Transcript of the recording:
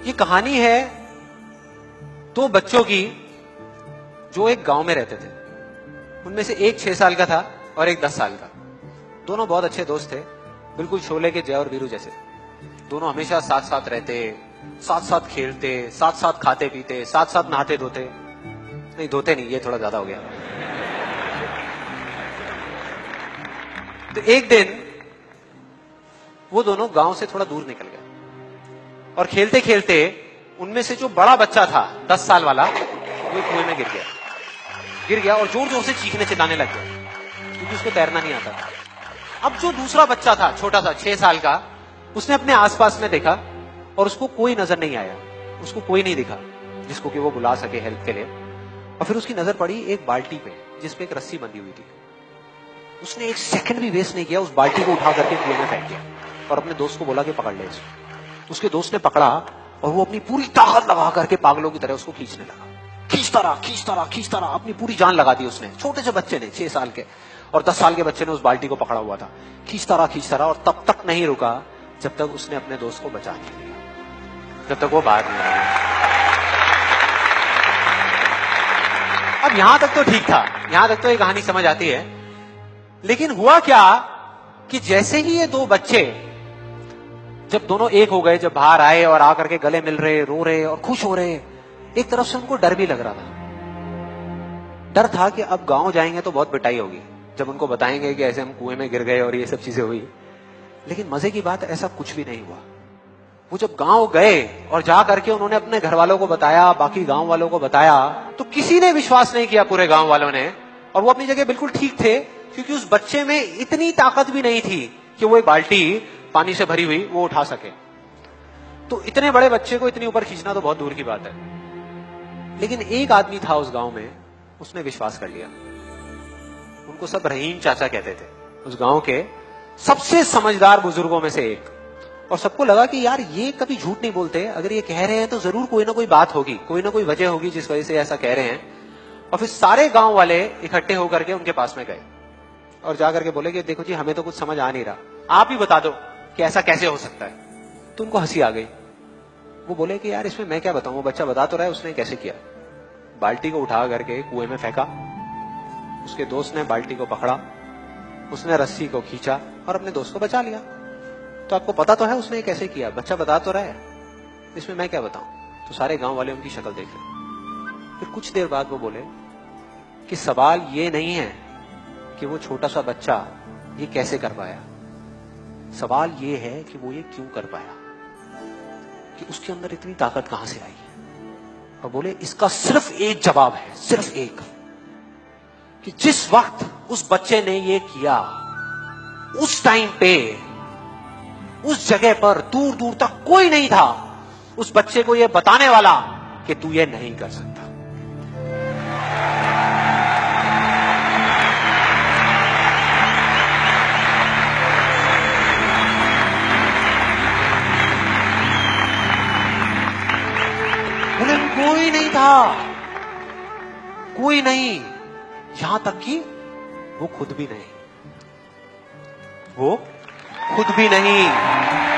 ये कहानी है दो बच्चों की जो एक गांव में रहते थे। उनमें से एक 6 साल का था और एक 10 साल का। दोनों बहुत अच्छे दोस्त थे, बिल्कुल शोले के जय और वीरू जैसे। दोनों हमेशा साथ साथ रहते, साथ साथ खेलते, साथ साथ खाते पीते, साथ साथ नहाते धोते। नहीं, धोते नहीं, ये थोड़ा ज्यादा हो गया। तो एक दिन वो दोनों गांव से थोड़ा दूर निकल गए और खेलते खेलते उनमें से जो बड़ा बच्चा था 10 साल वाला, वो कुएं में गिर गया और जोर जोर से चीखने चिल्लाने लग गया क्योंकि उसको तैरना नहीं आता था। अब जो दूसरा बच्चा था, छोटा सा 6 साल का, उसने अपने आसपास में देखा और उसको कोई नजर नहीं आया, उसको कोई नहीं दिखा जिसको कि वो बुला सके हेल्प के लिए। और फिर उसकी नजर पड़ी एक बाल्टी पे जिसपे एक रस्सी बंधी हुई थी। उसने एक सेकंड भी वेस्ट नहीं किया, उस बाल्टी को उठा करके कुएं में फेंक दिया और अपने दोस्त को बोला कि पकड़ ले इसको। उसके दोस्त ने पकड़ा और वो अपनी पूरी ताकत लगा करके पागलों की तरह उसको खींचने लगा। खींचता रहा, अपनी पूरी जान लगा दी उसने। छोटे से बच्चे ने, 6 साल के और 10 साल के बच्चे ने उस बाल्टी को पकड़ा हुआ था। खींचता रहा और तब तक नहीं रुका जब तक उसने अपने दोस्त को बचा नहीं लिया, जब तक वो बाहर नहीं आया। अब यहां तक तो ठीक था, यहां तक तो ये कहानी समझ आती है। लेकिन हुआ क्या कि जैसे ही ये दो बच्चे जब दोनों एक हो गए, जब बाहर आए और आकर के गले मिल रहे, रो रहे और खुश हो रहे, एक तरफ से उनको डर भी लग रहा था। डर था कि अब गांव जाएंगे तो बहुत पिटाई होगी जब उनको बताएंगे कि ऐसे हम कुएं में गिर गए और ये सब चीजें हुई। लेकिन मजे की बात, ऐसा कुछ भी नहीं हुआ। वो जब गांव गए और जा करके उन्होंने अपने घर वालों को बताया, बाकी गांव वालों को बताया, तो किसी ने विश्वास नहीं किया, पूरे गांव वालों ने। और वो अपनी जगह बिल्कुल ठीक थे क्योंकि उस बच्चे में इतनी ताकत भी नहीं थी कि वो एक बाल्टी पानी से भरी हुई वो उठा सके। तो इतने बड़े बच्चे को इतनी ऊपर खींचना तो बहुत दूर की बात है। लेकिन एक आदमी था उस गांव में, उसने विश्वास कर लिया। उनको सब रहीम चाचा कहते थे, उस गांव के सबसे समझदार बुजुर्गों में से एक। और सबको लगा कि यार ये कभी झूठ नहीं बोलते, अगर ये कह रहे हैं तो जरूर कोई ना कोई बात होगी, कोई ना कोई वजह होगी जिस वजह से ऐसा कह रहे हैं। और फिर सारे गांव वाले इकट्ठे होकर के उनके पास में गए और जाकर के बोले कि देखो जी, हमें तो कुछ समझ आ नहीं रहा, आप ही बता दो कि ऐसा कैसे हो सकता है। तो उनको हंसी आ गई। वो बोले कि यार इसमें मैं क्या बताऊं, वो बच्चा बता तो रहा है उसने कैसे किया। बाल्टी को उठा करके कुएं में फेंका, उसके दोस्त ने बाल्टी को पकड़ा, उसने रस्सी को खींचा और अपने दोस्त को बचा लिया। तो आपको पता तो है उसने कैसे किया, बच्चा बता तो रहा है, इसमें मैं क्या बताऊं। तो सारे गांव वाले उनकी शक्ल देख रहे। फिर कुछ देर बाद वो बोले कि सवाल ये नहीं है कि वो छोटा सा बच्चा ये कैसे कर पाया, सवाल ये है कि वो ये क्यों कर पाया, कि उसके अंदर इतनी ताकत कहां से आई। और बोले इसका सिर्फ एक जवाब है, सिर्फ एक, कि जिस वक्त उस बच्चे ने ये किया, उस टाइम पे उस जगह पर दूर दूर तक कोई नहीं था उस बच्चे को ये बताने वाला कि तू ये नहीं कर सकता। कोई नहीं था, कोई नहीं, यहां तक कि वो खुद भी नहीं, वो खुद भी नहीं।